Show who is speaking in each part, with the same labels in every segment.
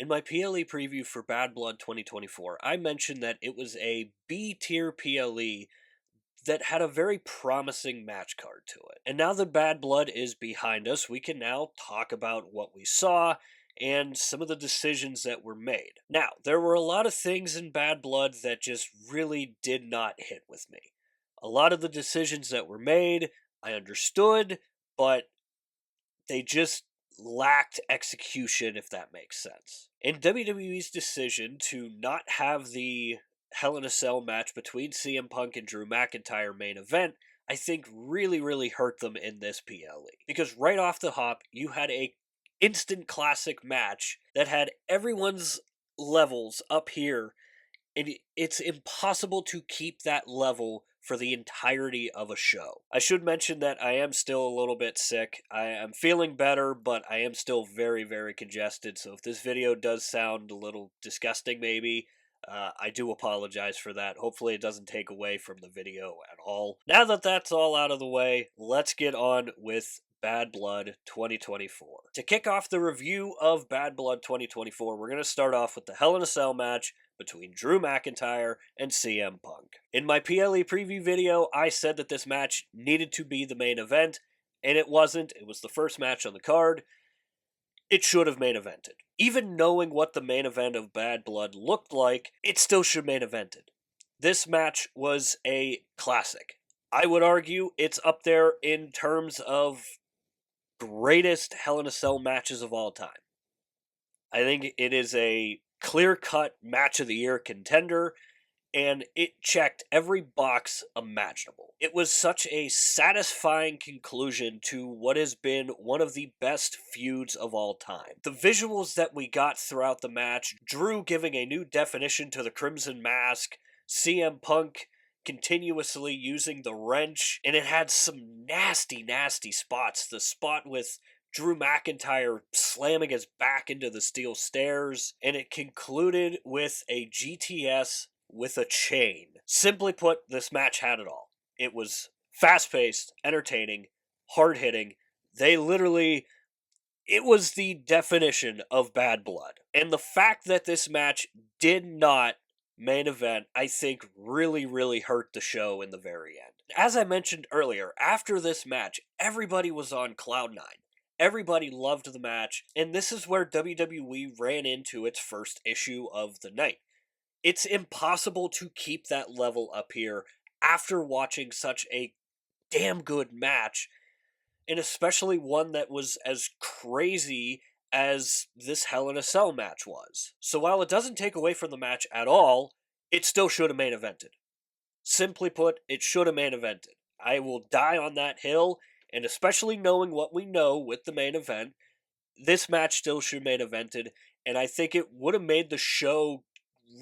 Speaker 1: In my PLE preview for Bad Blood 2024, I mentioned that it was a B tier PLE that had a very promising match card to it. And now that Bad Blood is behind us, we can now talk about what we saw and some of the decisions that were made. Now, there were a lot of things in Bad Blood that just really did not hit with me. A lot of the decisions that were made, I understood, but they just lacked execution, if that makes sense. And WWE's decision to not have the Hell in a Cell match between CM Punk and Drew McIntyre main event, I think really hurt them in this PLE. Because right off the hop, you had a instant classic match that had everyone's levels up here, and it's impossible to keep that level for the entirety of a show. I should mention that I am still a little bit sick. I am feeling better, but I am still very congested, so if this video does sound a little disgusting maybe, I do apologize for that. Hopefully it doesn't take away from the video at all. Now that that's all out of the way, let's get on with Bad Blood 2024. To kick off the review of Bad Blood 2024, we're going to start off with the Hell in a Cell match between Drew McIntyre and CM Punk. In my PLE preview video, I said that this match needed to be the main event, and it wasn't. It was the first match on the card. It should have main evented. Even knowing what the main event of Bad Blood looked like, it still should main evented. This match was a classic. I would argue it's up there in terms of greatest Hell in a Cell matches of all time. I think it is a clear-cut match of the year contender, and it checked every box imaginable. It was such a satisfying conclusion to what has been one of the best feuds of all time. The visuals that we got throughout the match, Drew giving a new definition to the Crimson Mask, CM Punk continuously using the wrench, and it had some nasty spots. The spot with Drew McIntyre slamming his back into the steel stairs, and it concluded with a GTS with a chain. Simply put, this match had it all. It was fast-paced, entertaining, hard-hitting. It was the definition of Bad Blood. And the fact that this match did not main event, I think really hurt the show in the very end. As I mentioned earlier, after this match, everybody was on cloud nine. Everybody loved the match, and this is where WWE ran into its first issue of the night. It's impossible to keep that level up here after watching such a damn good match, and especially one that was as crazy as this Hell in a Cell match was. So while it doesn't take away from the match at all, it still should have main evented. Simply put, it should have main evented. I will die on that hill, and especially knowing what we know with the main event, this match still should main evented, and I think it would have made the show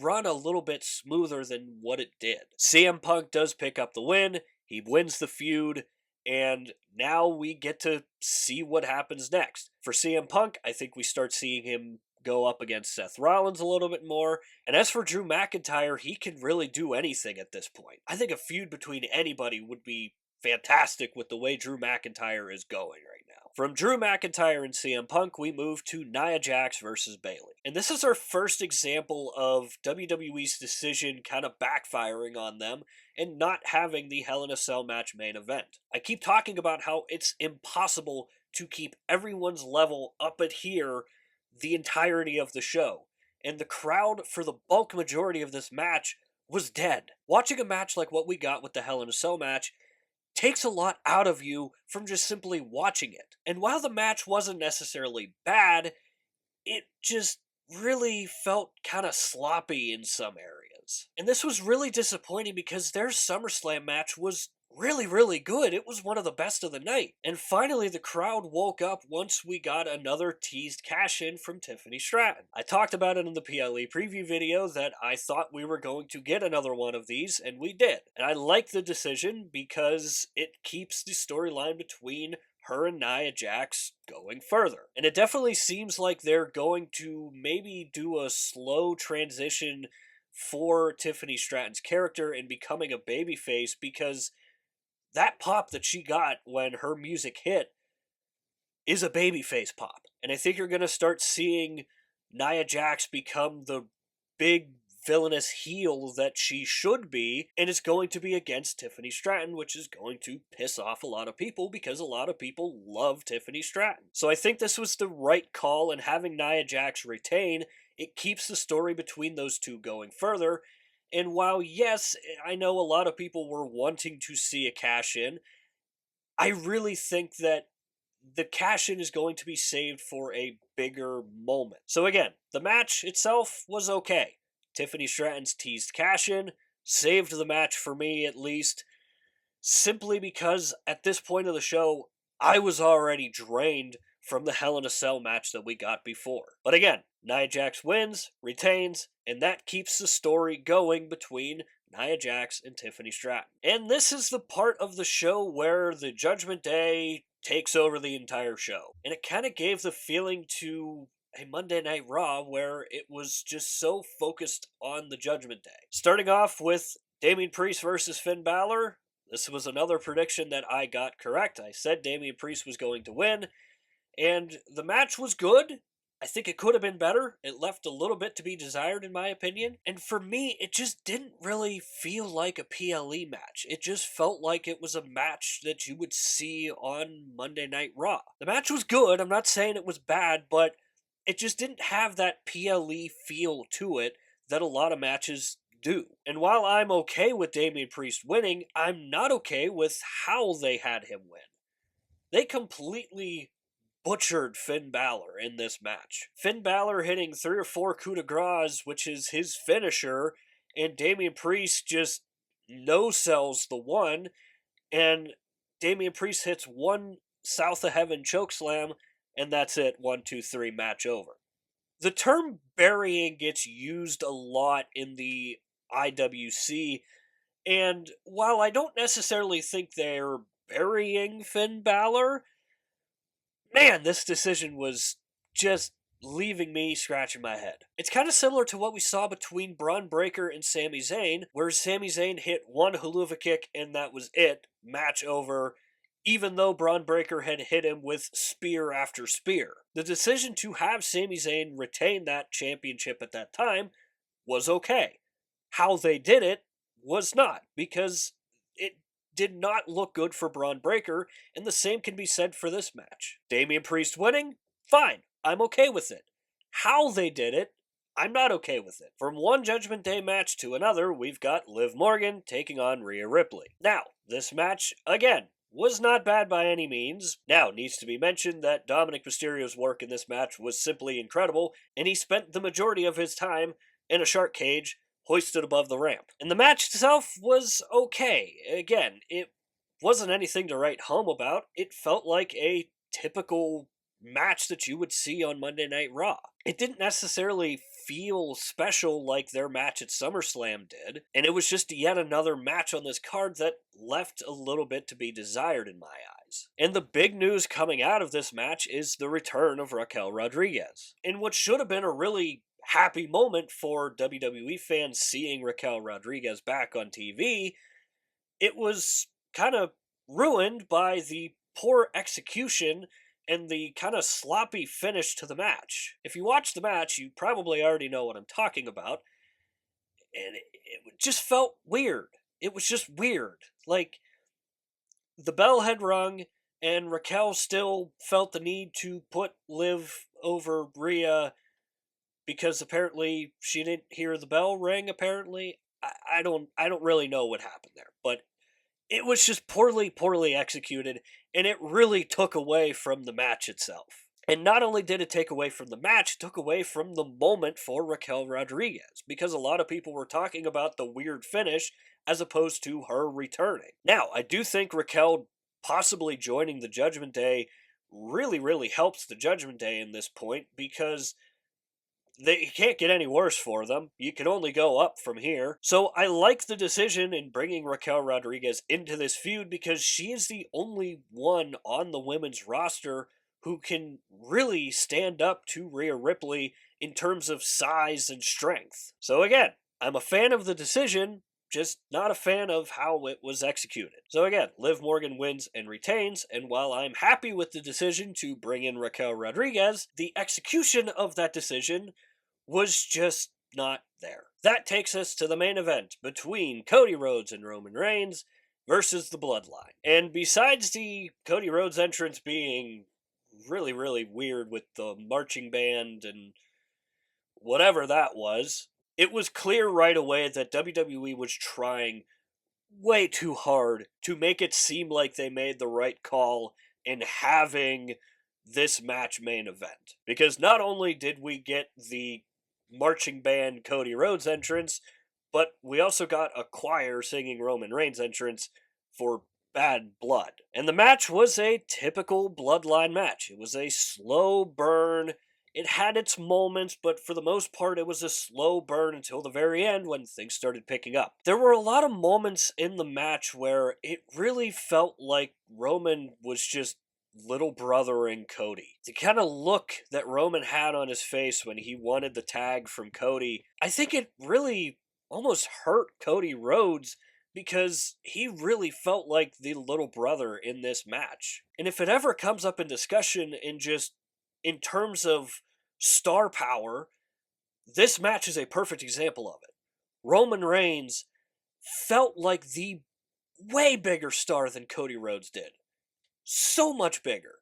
Speaker 1: run a little bit smoother than what it did. CM Punk does pick up the win, he wins the feud, and now we get to see what happens next. For CM Punk, I think we start seeing him go up against Seth Rollins a little bit more, and as for Drew McIntyre, he can really do anything at this point. I think a feud between anybody would be fantastic with the way Drew McIntyre is going right now. From Drew McIntyre and CM Punk, we move to Nia Jax versus Bayley. And this is our first example of WWE's decision kind of backfiring on them and not having the Hell in a Cell match main event. I keep talking about how it's impossible to keep everyone's level up at here the entirety of the show. And the crowd, for the bulk majority of this match, was dead. Watching a match like what we got with the Hell in a Cell match takes a lot out of you from just simply watching it. And while the match wasn't necessarily bad, it just really felt kind of sloppy in some areas. And this was really disappointing because their SummerSlam match was really good. It was one of the best of the night. And finally, the crowd woke up once we got another teased cash in from Tiffany Stratton. I talked about it in the PLE preview video that I thought we were going to get another one of these, and we did. And I like the decision because it keeps the storyline between her and Nia Jax going further. And it definitely seems like they're going to maybe do a slow transition for Tiffany Stratton's character in becoming a babyface, because that pop that she got when her music hit is a babyface pop. And I think you're going to start seeing Nia Jax become the big villainous heel that she should be, and it's going to be against Tiffany Stratton, which is going to piss off a lot of people because a lot of people love Tiffany Stratton. So I think this was the right call, and having Nia Jax retain, it keeps the story between those two going further. And while, yes, I know a lot of people were wanting to see a cash in, I really think that the cash in is going to be saved for a bigger moment. So again, the match itself was okay. Tiffany Stratton's teased cash in saved the match for me, at least, simply because at this point of the show, I was already drained from the Hell in a Cell match that we got before. But again, Nia Jax wins, retains, and that keeps the story going between Nia Jax and Tiffany Stratton. And this is the part of the show where the Judgment Day takes over the entire show. And it kind of gave the feeling to a Monday Night Raw where it was just so focused on the Judgment Day. Starting off with Damian Priest versus Finn Balor. This was another prediction that I got correct. I said Damian Priest was going to win, and the match was good. I think it could have been better. It left a little bit to be desired, in my opinion. And for me, it just didn't really feel like a PLE match. It just felt like it was a match that you would see on Monday Night Raw. The match was good. I'm not saying it was bad, but it just didn't have that PLE feel to it that a lot of matches do. And while I'm okay with Damian Priest winning, I'm not okay with how they had him win. They completely butchered Finn Balor in this match. Finn Balor hitting 3 or 4 coup de grace, which is his finisher, and Damian Priest just no-sells the one, and Damian Priest hits one South of Heaven chokeslam, and that's it. 1, 2, 3, match over. The term burying gets used a lot in the IWC, and while I don't necessarily think they're burying Finn Balor, man, this decision was just leaving me scratching my head. It's kind of similar to what we saw between Braun Breaker and Sami Zayn, where Sami Zayn hit one haluva kick and that was it, match over, even though Braun Breaker had hit him with spear after spear. The decision to have Sami Zayn retain that championship at that time was okay. How they did it was not, because it did not look good for Braun Breaker, and the same can be said for this match. Damian Priest winning? Fine. I'm okay with it. How they did it, I'm not okay with it. From one Judgment Day match to another, we've got Liv Morgan taking on Rhea Ripley. Now, this match, again, was not bad by any means. Now, it needs to be mentioned that Dominic Mysterio's work in this match was simply incredible, and he spent the majority of his time in a shark cage hoisted above the ramp. And the match itself was okay. Again, it wasn't anything to write home about. It felt like a typical match that you would see on Monday Night Raw. It didn't necessarily feel special like their match at SummerSlam did, and it was just yet another match on this card that left a little bit to be desired in my eyes. And the big news coming out of this match is the return of Raquel Rodriguez. In what should have been a really happy moment for WWE fans seeing Raquel Rodriguez back on TV, it was kind of ruined by the poor execution and the kind of sloppy finish to the match. If you watch the match, you probably already know what I'm talking about. And it just felt weird. It was just weird. Like, the bell had rung, and Raquel still felt the need to put Liv over Rhea because apparently she didn't hear the bell ring, apparently. I don't really know what happened there. But it was just poorly executed, and it really took away from the match itself. And not only did it take away from the match, it took away from the moment for Raquel Rodriguez, because a lot of people were talking about the weird finish as opposed to her returning. Now, I do think Raquel possibly joining the Judgment Day really helps the Judgment Day in this point, because it can't get any worse for them. You can only go up from here. So I like the decision in bringing Raquel Rodriguez into this feud, because she is the only one on the women's roster who can really stand up to Rhea Ripley in terms of size and strength. So again, I'm a fan of the decision, just not a fan of how it was executed. So again, Liv Morgan wins and retains, and while I'm happy with the decision to bring in Raquel Rodriguez, the execution of that decision was just not there. That takes us to the main event between Cody Rhodes and Roman Reigns versus the Bloodline. And besides the Cody Rhodes entrance being really, really weird with the marching band and whatever that was, it was clear right away that WWE was trying way too hard to make it seem like they made the right call in having this match main event. Because not only did we get the marching band Cody Rhodes entrance, but we also got a choir singing Roman Reigns entrance for Bad Blood. And the match was a typical Bloodline match. It was a slow burn. It had its moments, but for the most part, it was a slow burn until the very end when things started picking up. There were a lot of moments in the match where it really felt like Roman was just little brothering Cody. The kind of look that Roman had on his face when he wanted the tag from Cody, I think it really almost hurt Cody Rhodes because he really felt like the little brother in this match. And if it ever comes up in discussion in terms of star power, this match is a perfect example of it. Roman Reigns felt like the way bigger star than Cody Rhodes did. So much bigger.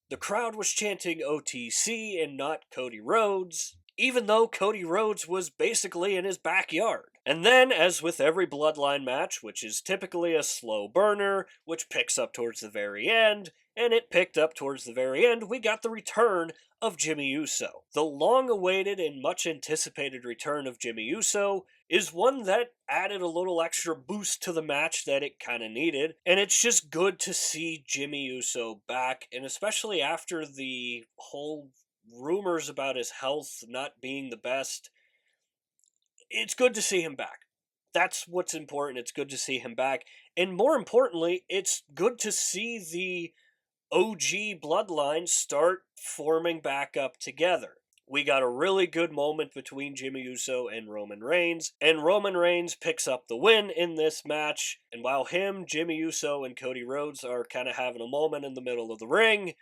Speaker 1: The crowd was chanting OTC and not Cody Rhodes, even though Cody Rhodes was basically in his backyard. And then, as with every Bloodline match, which is typically a slow burner, which picks up towards the very end, and it picked up towards the very end, we got the return of Jimmy Uso. The long-awaited and much-anticipated return of Jimmy Uso is one that added a little extra boost to the match that it kind of needed, and it's just good to see Jimmy Uso back, and especially after the whole rumors about his health not being the best, it's good to see him back. That's what's important. It's good to see him back. And more importantly, it's good to see the OG bloodline start forming back up together. We got a really good moment between Jimmy Uso and Roman Reigns picks up the win in this match, and while Jimmy Uso, and Cody Rhodes are kind of having a moment in the middle of the ring,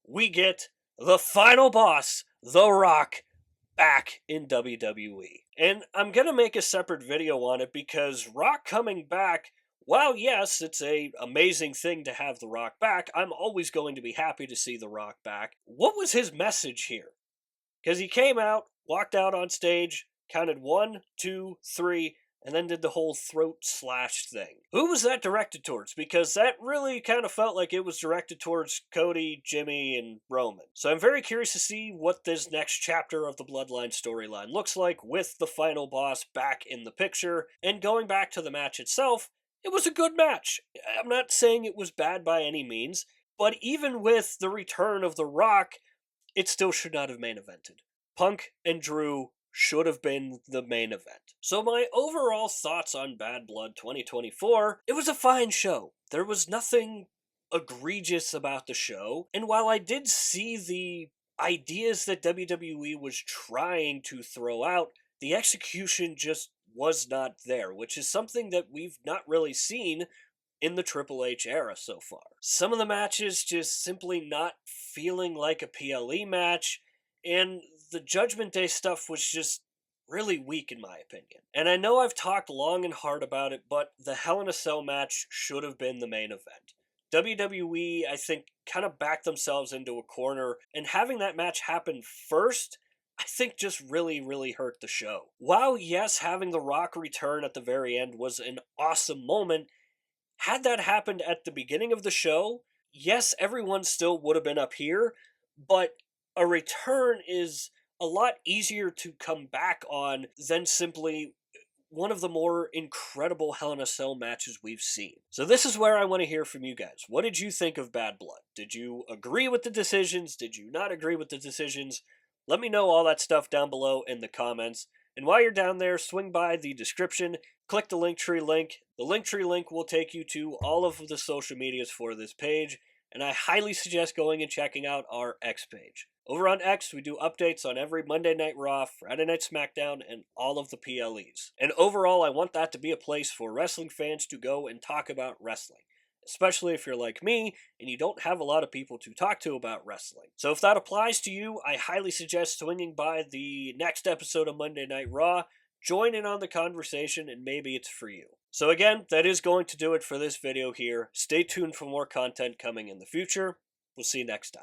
Speaker 1: we get the final boss, The Rock, back in WWE. And I'm going to make a separate video on it because Rock coming back, while yes, it's an amazing thing to have The Rock back, I'm always going to be happy to see The Rock back. What was his message here? Because he came out, walked out on stage, counted 1, 2, 3, and then did the whole throat slash thing. Who was that directed towards? Because that really kind of felt like it was directed towards Cody, Jimmy, and Roman. So I'm very curious to see what this next chapter of the Bloodline storyline looks like with the final boss back in the picture. And going back to the match itself, it was a good match. I'm not saying it was bad by any means, but even with the return of The Rock, it still should not have main evented. Punk and Drew should have been the main event. So my overall thoughts on Bad Blood 2024, it was a fine show. There was nothing egregious about the show, and while I did see the ideas that WWE was trying to throw out, the execution just was not there, which is something that we've not really seen in the Triple H era so far. Some of the matches just simply not feeling like a PLE match, and the Judgment Day stuff was just really weak in my opinion. And I know I've talked long and hard about it, but the Hell in a Cell match should have been the main event. WWE, I think, kind of backed themselves into a corner, and having that match happen first, I think just really, really hurt the show. While yes, having The Rock return at the very end was an awesome moment, had that happened at the beginning of the show, yes, everyone still would have been up here, but a return is a lot easier to come back on than simply one of the more incredible Hell in a Cell matches we've seen. So this is where I want to hear from you guys. What did you think of Bad Blood? Did you agree with the decisions? Did you not agree with the decisions? Let me know all that stuff down below in the comments. And while you're down there, swing by the description, click the Linktree link. The Linktree link will take you to all of the social medias for this page, and I highly suggest going and checking out our X page. Over on X, we do updates on every Monday Night Raw, Friday Night SmackDown, and all of the PLEs. And overall, I want that to be a place for wrestling fans to go and talk about wrestling, especially if you're like me and you don't have a lot of people to talk to about wrestling. So if that applies to you, I highly suggest swinging by the next episode of Monday Night Raw, join in on the conversation, and maybe it's for you. So again, that is going to do it for this video here. Stay tuned for more content coming in the future. We'll see you next time.